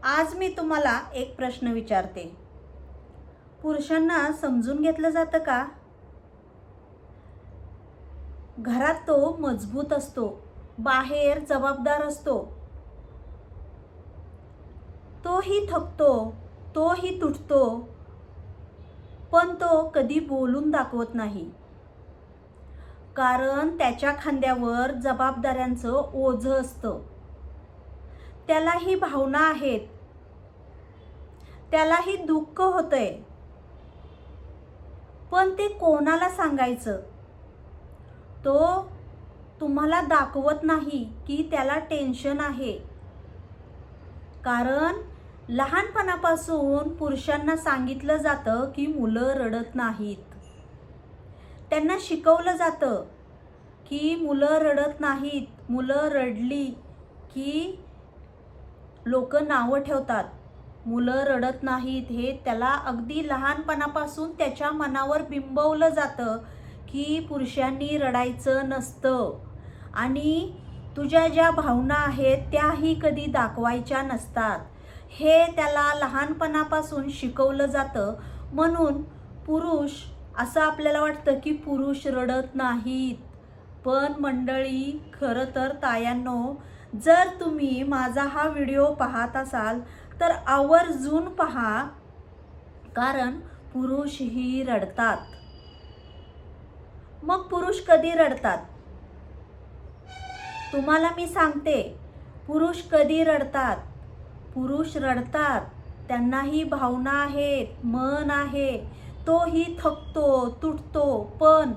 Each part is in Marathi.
आज मी तुम्हाला एक प्रश्न विचारते. पुरुषांना समजून घेतलं जातं का? घरात तो मजबूत असतो, बाहेर जबाबदार असतो. तोही थकतो, तोही तुटतो, पण तो कधी बोलून दाखवत नाही. कारण त्याच्या खांद्यावर जबाबदाऱ्यांचं ओझं असतं. त्यालाही भावना आहेत, त्यालाही दुःख होतंय, पण ते कोणाला सांगायचं? तो तुम्हाला दाखवत नाही की त्याला टेन्शन आहे. कारण लहानपणापासून पुरुषांना सांगितलं जातं की मुलं रडत नाहीत. त्यांना शिकवलं जातं की मुलं रडत नाहीत, मुलं रडली की लोक नावं ठेवतात. मुलं रडत नाहीत हे त्याला अगदी लहानपणापासून त्याच्या मनावर बिंबवलं जातं की पुरुषांनी रडायचं नसतं आणि तुझ्या ज्या भावना आहेत त्याही कधी दाखवायच्या नसतात. हे त्याला लहानपणापासून शिकवलं जातं. म्हणून पुरुष असं आपल्याला वाटतं की पुरुष रडत नाहीत. पण मंडळी, खरं तर तायांनो, जर तुम्ही माझा हा व्हिडिओ पाहत असाल तर आवर्जून पहा, कारण पुरुषही रडतात. मग पुरुष कधी रडतात? तुम्हाला मी सांगते, पुरुष कधी रडतात. पुरुष रडतात, त्यांनाही भावना आहेत, मन आहे. तोही थकतो, तुटतो, पण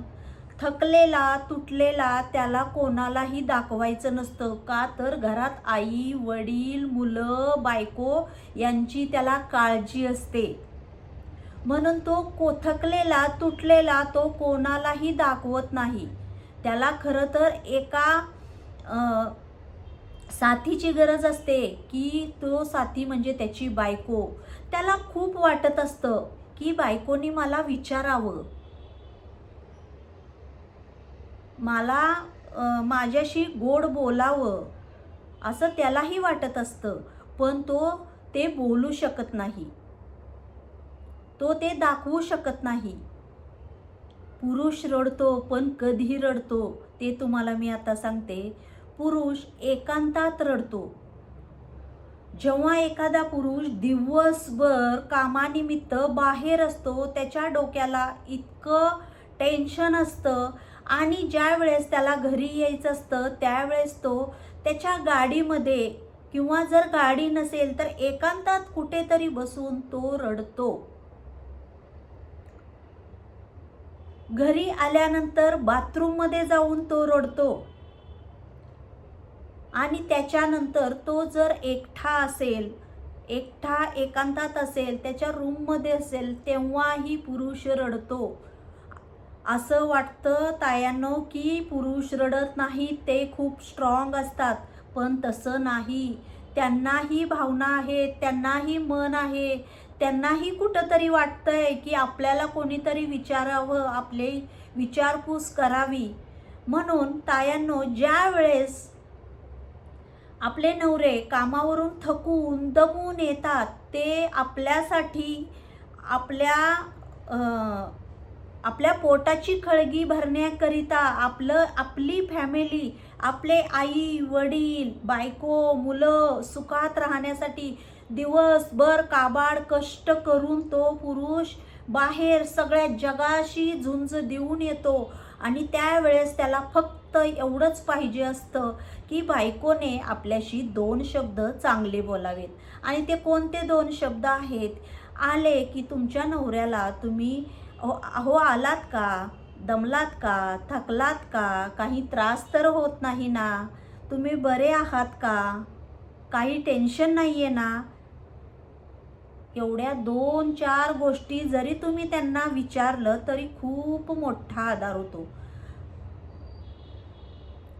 थकलेला, तुटलेला त्याला कोणालाही दाखवायचं नसतं. का तर घरात आई, वडील, मुलं, बायको यांची त्याला काळजी असते. म्हणून तो थकलेला, तुटलेला तो कोणालाही दाखवत नाही. त्याला खरं तर एका साथीची गरज असते की तो साथी म्हणजे त्याची बायको. त्याला खूप वाटत असतं की बायकोनी मला विचारावं, मला माझ्याशी गोड बोलावं, असं त्यालाही वाटत असतं. पण तो ते बोलू शकत नाही, तो ते दाखवू शकत नाही. पुरुष रडतो, पण कधी रडतो ते तुम्हाला मी आता सांगते. पुरुष एकांतात रडतो. जेव्हा एखादा पुरुष दिवसभर कामानिमित्त बाहेर असतो, त्याच्या डोक्याला इतकं टेन्शन असतं आणि ज्या वेळेस त्याला घरी यायचं असतं त्यावेळेस तो त्याच्या गाडीमध्ये किंवा जर गाडी नसेल तर एकांतात कुठेतरी बसून तो रडतो. घरी आल्यानंतर बाथरूममध्ये जाऊन तो रडतो. आणि त्याच्यानंतर तो जर एकटा असेल, एकटा एकांतात असेल, त्याच्या रूममध्ये असेल, तेव्हाही पुरुष रडतो. असं वाटतं तायांनो की पुरुष रडत नाही, ते खूप स्ट्रॉंग असतात. पण तसं नाही. त्यांनाही भावना आहेत, त्यांनाही मन आहे. त्यांनाही कुठंतरी वाटतंय की आपल्याला कोणीतरी विचारावं, आपले विचारपूस करावी. म्हणून तायांनो, ज्या वेळेस आपले नवरे कामावरून थकून दमून येतात, ते आपल्यासाठी आपल्या पोटाची खळगी भरण्याकरिता आपली फॅमिली, आपले आई वडील, बायको, मुलं सुखात राहण्यासाठी दिवसभर काबाड कष्ट करून तो पुरुष बाहेर सगळ्या जगाशी झुंज देऊन येतो. आणि त्यावेळेस त्याला फक्त एवढंच पाहिजे असतं की बायकोने आपल्याशी 2 शब्द चांगले बोलावेत. आणि ते कोणते 2 शब्द आहेत? आले की तुमच्या नवऱ्याला तुम्ही अहो आलात का, दमलात का, थकलात का, काही त्रास तर होत नाही ना, तुम्ही बरे आहात का, काही टेन्शन नाही आहे ना. एवढ्या 2-4 गोष्टी जरी तुम्ही त्यांना विचारलं तरी खूप मोठा आधार होतो.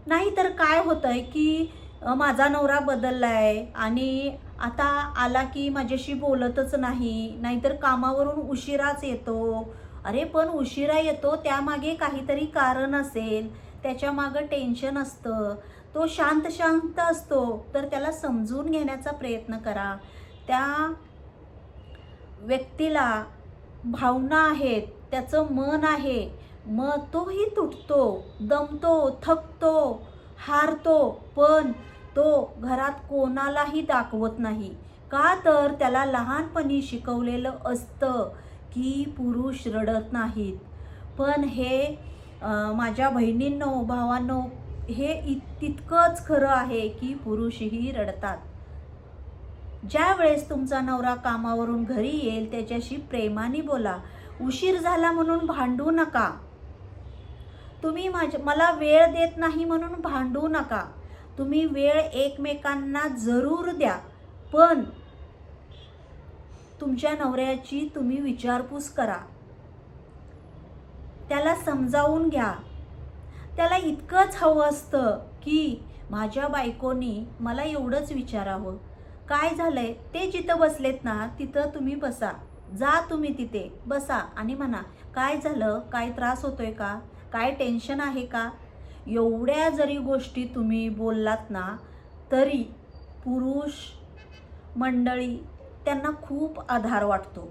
नाहीतर काय होतंय की माझा नवरा बदललाय आणि आता आला की माझ्याशी बोलतच नाही, नाहीतर कामावरून उशिराच येतो. अरे पण उशिरा येतो त्यामागे काहीतरी कारण असेल, त्याच्या मागं टेन्शन असतं. तो शांत असतो, तर त्याला समजून घेण्याचा प्रयत्न करा. त्या व्यक्तीला भावना आहेत, त्याचं मन आहे, मग तोही तुटतो, दमतो, थकतो, हारतो, पण तो घरात कोणालाही दाखवत नाही. का तर त्याला लहानपणी शिकवलेलं असतं की पुरुष रडत नाहीत. पण हे माझ्या बहिणींनो, भावांनो, हे तितकंच खरं आहे की पुरुषही रडतात. ज्या वेळेस तुमचा नवरा कामावरून घरी येईल त्याच्याशी प्रेमाने बोला. उशीर झाला म्हणून भांडू नका. तुम्ही मला वेळ देत नाही म्हणून भांडू नका. तुम्ही वेळ एकमेकांना जरूर द्या, पण तुमच्या नवऱ्याची तुम्ही विचारपूस करा. त्याला समजावून घ्या. त्याला इतकंच हवं असतं की माझ्या बायकोनी मला एवढंच विचारावं, काय झालंय? ते जिथं बसलेत ना तिथं तुम्ही बसा. जा तुम्ही तिथे बसा आणि म्हणा, काय झालं? काय त्रास होतोय का? काय टेन्शन आहे का? एवढ्या जरी गोष्टी तुम्ही बोललात ना तरी पुरुष मंडळी त्यांना खूप आधार वाटतो.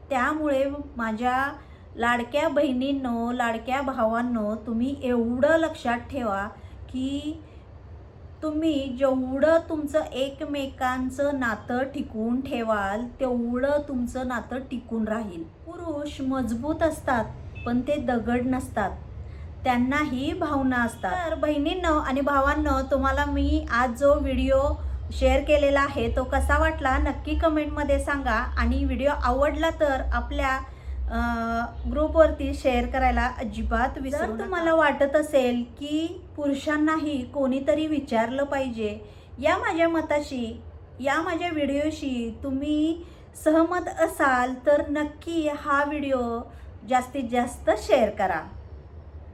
त्यामुळे माझ्या लाडक्या बहिणींनो, लाडक्या भावांनो, तुम्ही एवढं लक्षात ठेवा की तुम्ही जेवढं तुमचं एकमेकांचं नातं टिकवून ठेवाल तेवढं तुमचं नातं टिकून राहील. पुरुष मजबूत असतात पण ते दगड नसतात, त्यांनाही भावना असतात. तर बहिणींनो आणि भावांनो, तुम्हाला मी आज जो व्हिडिओ शेअर केलेला आहे तो कसा वाटला नक्की कमेंटमध्ये सांगा. आणि व्हिडिओ आवडला तर आपल्या ग्रुपवरती शेअर करायला अजिबात विसरू नका. तुम्हाला वाटत असेल की पुरुषांनाही कोणीतरी विचारलं पाहिजे, या माझ्या मताशी, या माझ्या व्हिडिओशी तुम्ही सहमत असाल तर नक्की हा व्हिडिओ जास्तीत जास्त शेअर करा.